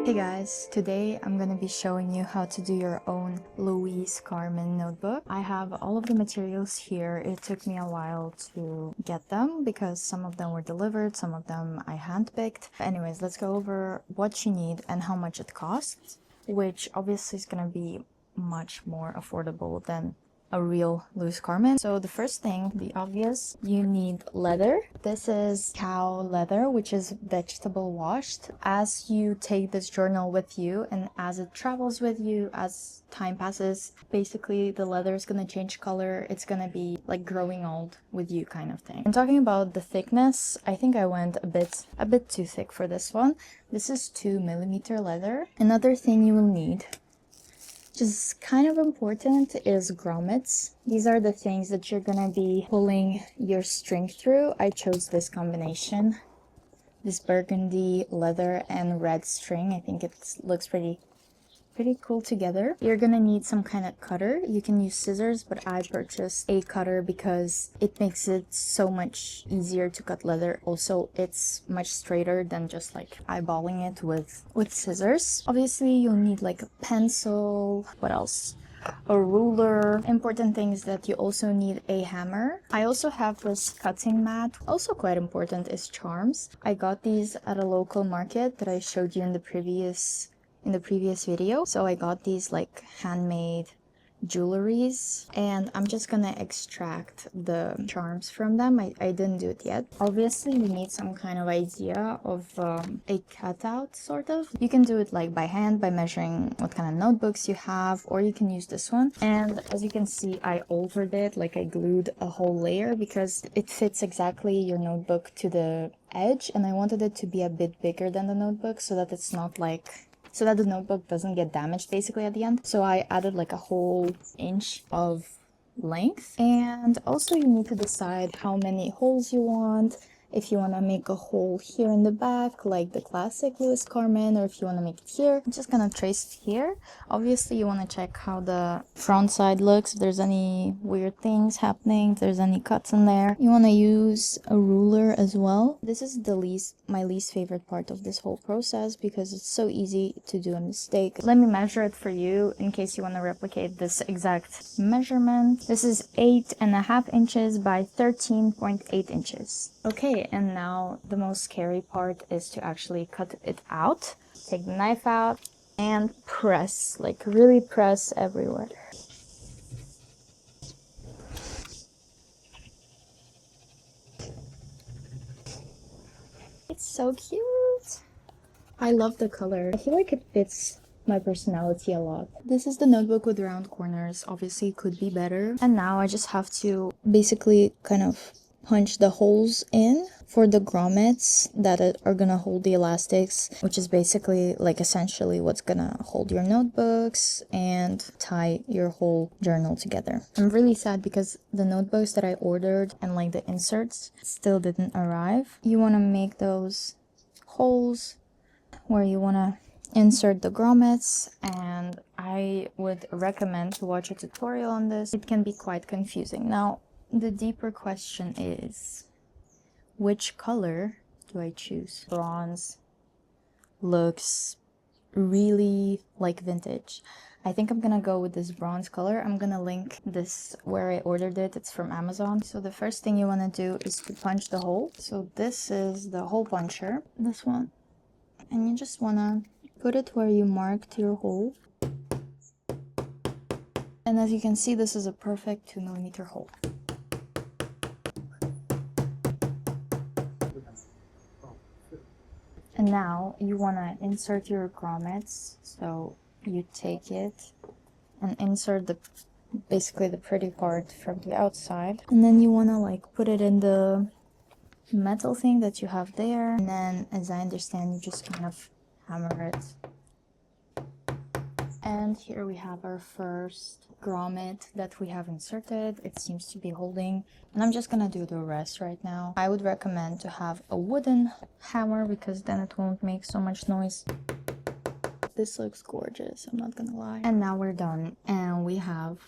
Hey guys, today I'm gonna be showing you how to do your own Louise Carmen notebook. I have all of the materials here. It took me a while to get them because some of them were delivered, some of them I handpicked. Anyways, let's go over what you need and how much it costs, which obviously is gonna be much more affordable than a real loose Carmen. So the first thing, the obvious, you need leather. This is cow leather, which is vegetable washed. As you take this journal with you and as it travels with you, as time passes, basically the leather is gonna change color. It's gonna be like growing old with you kind of thing. I'm talking about the thickness. I think I went a bit too thick for this one. This is 2mm leather. Another thing you will need, which is kind of important, is grommets. These are the things that you're gonna be pulling your string through. I chose this combination, this burgundy leather and red string. I think it looks pretty cool together. You're gonna need some kind of cutter. You can use scissors, but I purchased a cutter because it makes it so much easier to cut leather. Also, it's much straighter than just like eyeballing it with scissors. Obviously, you'll need like a pencil. What else? A ruler. Important thing is that you also need a hammer. I also have this cutting mat. Also quite important is charms. I got these at a local market that I showed you in the previous video. So I got these like handmade jewelries and I'm just gonna extract the charms from them. I didn't do it yet. Obviously you need some kind of idea of a cutout sort of. You can do it like by hand by measuring what kind of notebooks you have, or you can use this one. And as you can see, I altered it, like I glued a whole layer because it fits exactly your notebook to the edge, and I wanted it to be a bit bigger than the notebook so that it's not like so that the notebook doesn't get damaged basically at the end. So I added like a whole inch of length. And also you need to decide how many holes you want. If you want to make a hole here in the back like the classic Louise Carmen, or if you want to make it here. I'm just gonna trace it here. Obviously you want to check how the front side looks, if there's any weird things happening, if there's any cuts in there. You want to use a ruler as well. This is my least favorite part of this whole process because it's so easy to do a mistake. Let me measure it for you in case you want to replicate this exact measurement. This is 8.5 inches by 13.8 inches. Okay, and now the most scary part is to actually cut it out. Take the knife out and press, like really press everywhere. It's so cute. I love the color. I feel like it fits my personality a lot. This is the notebook with round corners. Obviously it could be better. And now I just have to basically kind of punch the holes in for the grommets that are gonna hold the elastics, which is basically like essentially what's gonna hold your notebooks and tie your whole journal together. I'm really sad because the notebooks that I ordered and like the inserts still didn't arrive. You want to make those holes where you want to insert the grommets, and I would recommend to watch a tutorial on this. It can be quite confusing. Now the deeper question is, which color do I choose? Bronze looks really like vintage. I think I'm gonna go with this bronze color. I'm gonna link this where I ordered it. It's from Amazon. So the first thing you want to do is to punch the hole. So this is the hole puncher, this one, and you just want to put it where you marked your hole. And as you can see, this is a perfect 2mm hole. And now you want to insert your grommets. So you take it and insert basically the pretty part from the outside. And then you want to like put it in the metal thing that you have there. And then, as I understand, you just kind of hammer it. And here we have our first grommet that we have inserted. It seems to be holding, and I'm just gonna do the rest right now. I would recommend to have a wooden hammer because then it won't make so much noise. This looks gorgeous, I'm not gonna lie. And now we're done, and we have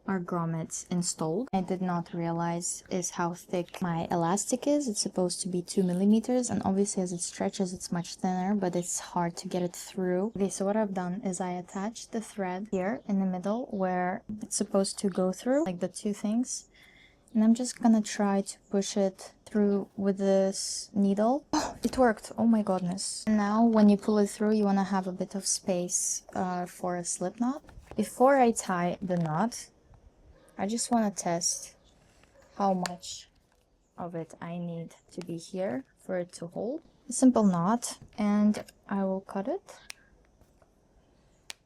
our grommets installed. I did not realize is how thick my elastic is. It's supposed to be 2 millimeters, and obviously as it stretches it's much thinner, but it's hard to get it through. Okay, so what I've done is I attached the thread here in the middle where it's supposed to go through, like the two things, and I'm just gonna try to push it through with this needle. Oh, it worked! Oh my goodness. And now when you pull it through, you want to have a bit of space for a slip knot. Before I tie the knot, I just want to test how much of it I need to be here for it to hold. A simple knot, and I will cut it.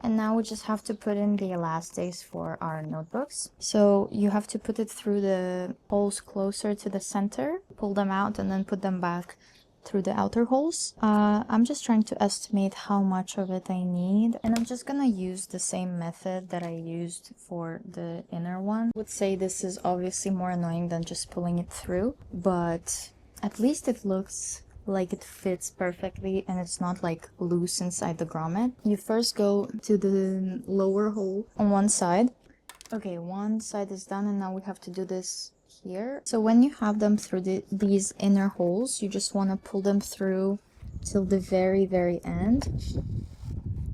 And now we just have to put in the elastics for our notebooks. So you have to put it through the holes closer to the center, pull them out, and then put them back through the outer holes. I'm just trying to estimate how much of it I need, and I'm just gonna use the same method that I used for the inner one. I would say this is obviously more annoying than just pulling it through, but at least it looks like it fits perfectly and it's not like loose inside the grommet. You first go to the lower hole on one side. Okay, one side is done, and now we have to do this here. So when you have them through these inner holes, you just want to pull them through till the very end,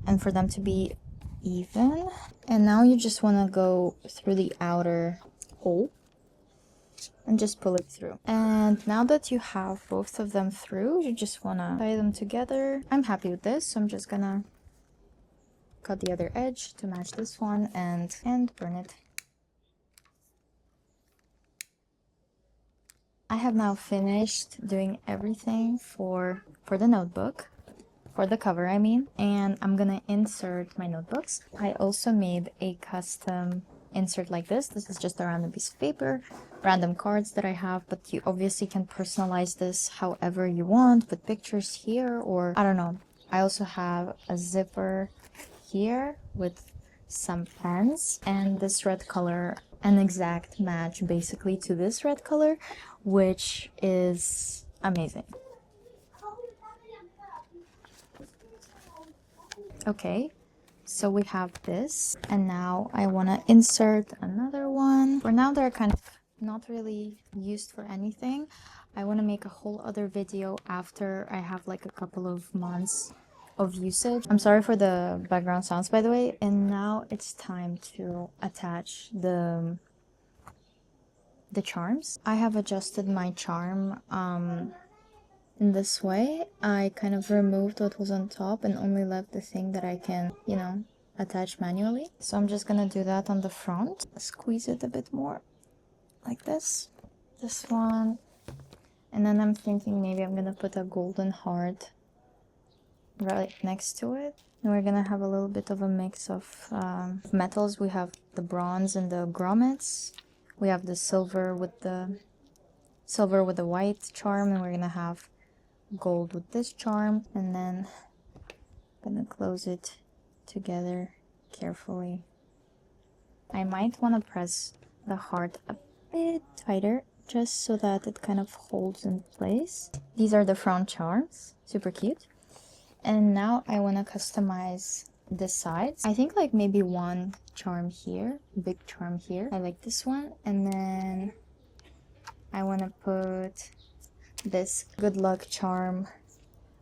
and for them to be even. And now you just want to go through the outer hole and just pull it through. And now that you have both of them through, you just want to tie them together. I'm happy with this, so I'm just gonna cut the other edge to match this one and burn it. I have now finished doing everything for the notebook, for the cover I mean, and I'm gonna insert my notebooks. I also made a custom insert like this. This is just a random piece of paper, random cards that I have, but you obviously can personalize this however you want, put pictures here, or I don't know. I also have a zipper here with some pens, and this red color, an exact match basically to this red color, which is amazing. Okay, so we have this, and now I want to insert another one. For now they're kind of not really used for anything. I want to make a whole other video after I have like a couple of months of usage. I'm sorry for the background sounds, by the way. And now it's time to attach the charms. I have adjusted my charm in this way. I kind of removed what was on top and only left the thing that I can, you know, attach manually. So I'm just gonna do that on the front. Squeeze it a bit more, like this. This one. And then I'm thinking maybe I'm gonna put a golden heart right next to it. And we're gonna have a little bit of a mix of metals. We have the bronze and the grommets. We have the silver with the white charm, and we're gonna have gold with this charm, and then I'm gonna close it together carefully. I might want to press the heart a bit tighter just so that it kind of holds in place. These are the front charms, super cute. And now I want to customize the sides. I think like maybe one charm here, big charm here. I like this one, and then I want to put this good luck charm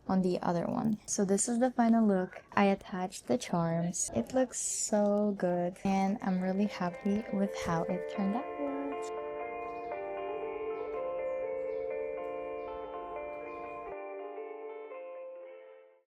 on the other one. So this is the final look. I attached the charms. It looks so good, and I'm really happy with how it turned out.